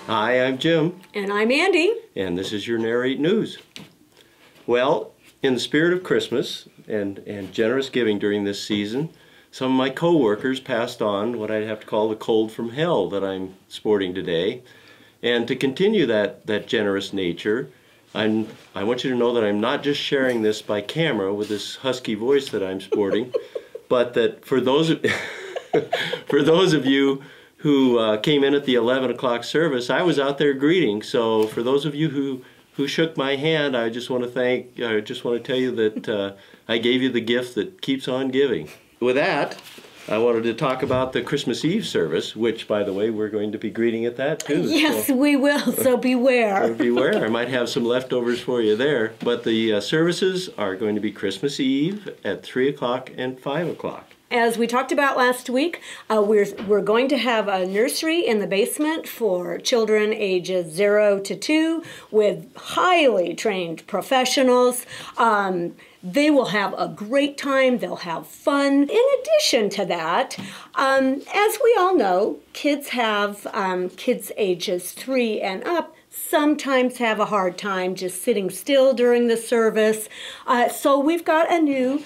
Hi, I'm Jim. And I'm Andy. And this is your Narrate News. Well, in the spirit of Christmas and generous giving during this season, some of my co-workers passed on what I'd have to call the cold from hell that I'm sporting today. And to continue that generous nature, I want you to know that I'm not just sharing this by camera with this husky voice that I'm sporting, but that for those of you who came in at the 11 o'clock service, I was out there greeting. So for those of you who shook my hand, I just want to tell you that I gave you the gift that keeps on giving. With that, I wanted to talk about the Christmas Eve service, which, by the way, we're going to be greeting at that too. Yes, so, we will, so beware. So beware. I might have some leftovers for you there. But the services are going to be Christmas Eve at 3 o'clock and 5 o'clock. As we talked about last week, we're going to have a nursery in the basement for children ages 0 to 2 with highly trained professionals. They will have a great time. They'll have fun. In addition to that, as we all know, kids ages 3 and up sometimes have a hard time just sitting still during the service. So we've got a new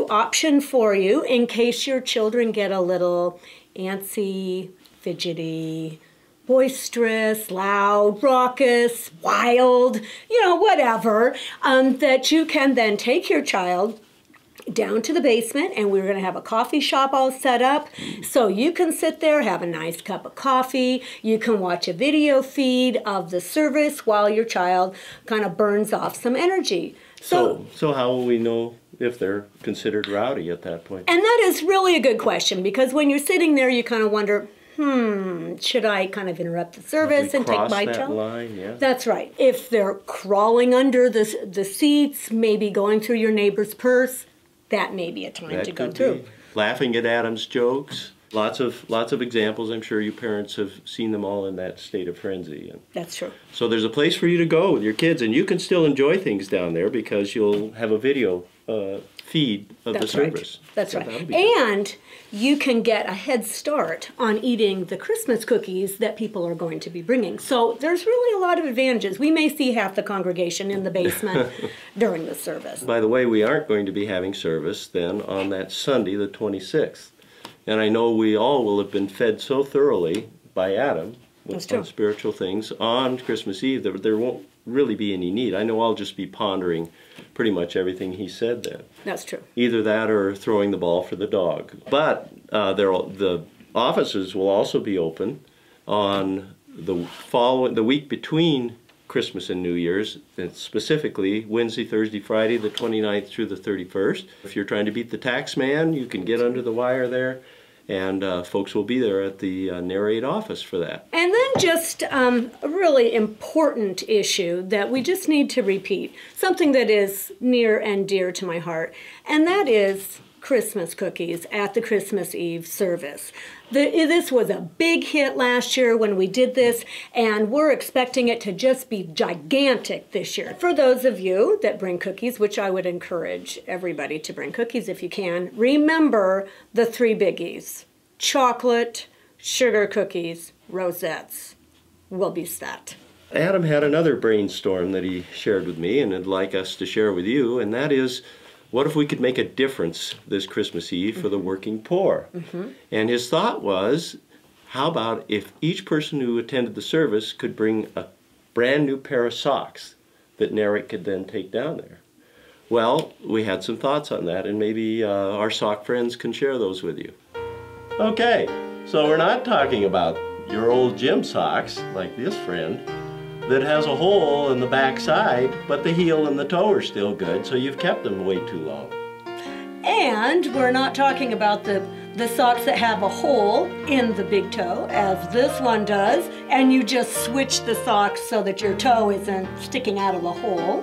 option for you in case your children get a little antsy, fidgety, boisterous, loud, raucous, wild, whatever, that you can then take your child down to the basement, and we're going to have a coffee shop all set up so you can sit there, have a nice cup of coffee. You can watch a video feed of the service while your child kind of burns off some energy. So how will we know if they're considered rowdy at that point? And that is really a good question, because when you're sitting there, you kind of wonder, should I kind of interrupt the service and take my child? Line, yeah. That's right. If they're crawling under the seats, maybe going through your neighbor's purse, that may be a time to go through. Laughing at Adam's jokes. Lots of examples. I'm sure you parents have seen them all in that state of frenzy. That's true. So there's a place for you to go with your kids, and you can still enjoy things down there because you'll have a video feed of the service. That's right. And you can get a head start on eating the Christmas cookies that people are going to be bringing. So there's really a lot of advantages. We may see half the congregation in the basement during the service. By the way, we aren't going to be having service then on that Sunday, the 26th. And I know we all will have been fed so thoroughly by Adam on spiritual things on Christmas Eve that there won't really be any need. I know I'll just be pondering pretty much everything he said then. That's true. Either that or throwing the ball for the dog. But the offices will also be open on the week between Christmas and New Year's, and specifically Wednesday, Thursday, Friday, the 29th through the 31st. If you're trying to beat the tax man, you can get under the wire there, and folks will be there at the Narrate office for that. And then just a really important issue that we just need to repeat, something that is near and dear to my heart, and that is Christmas cookies at the Christmas Eve service. This was a big hit last year when we did this, and we're expecting it to just be gigantic this year. For those of you that bring cookies, which I would encourage everybody to bring cookies if you can, remember the 3 biggies: chocolate, sugar cookies, rosettes. We'll be set. Adam had another brainstorm that he shared with me and would like us to share with you, and that is, what if we could make a difference this Christmas Eve for the working poor? And his thought was, how about if each person who attended the service could bring a brand new pair of socks that Narrate could then take down there? Well, we had some thoughts on that, and maybe our sock friends can share those with you. Okay, so we're not talking about your old gym socks like this friend that has a hole in the back side, but the heel and the toe are still good, so you've kept them way too long. And we're not talking about the socks that have a hole in the big toe, as this one does, and you just switch the socks so that your toe isn't sticking out of the hole.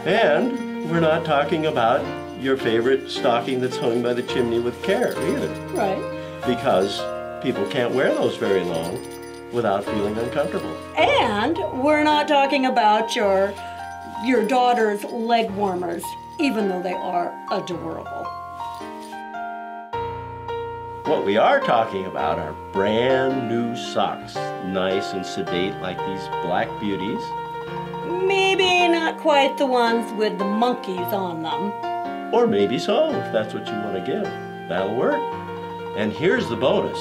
And we're not talking about your favorite stocking that's hung by the chimney with care either. Right. Because people can't wear those very long without feeling uncomfortable. And we're not talking about your daughter's leg warmers, even though they are adorable. What we are talking about are brand new socks, nice and sedate like these black beauties. Maybe not quite the ones with the monkeys on them. Or maybe so, if that's what you want to give. That'll work. And here's the bonus.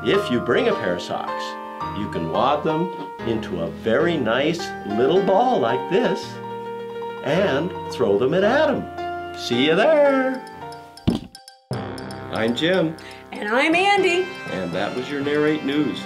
If you bring a pair of socks, you can wad them into a very nice little ball like this and throw them at Adam. See you there. I'm Jim. And I'm Andy. And that was your Narrate News.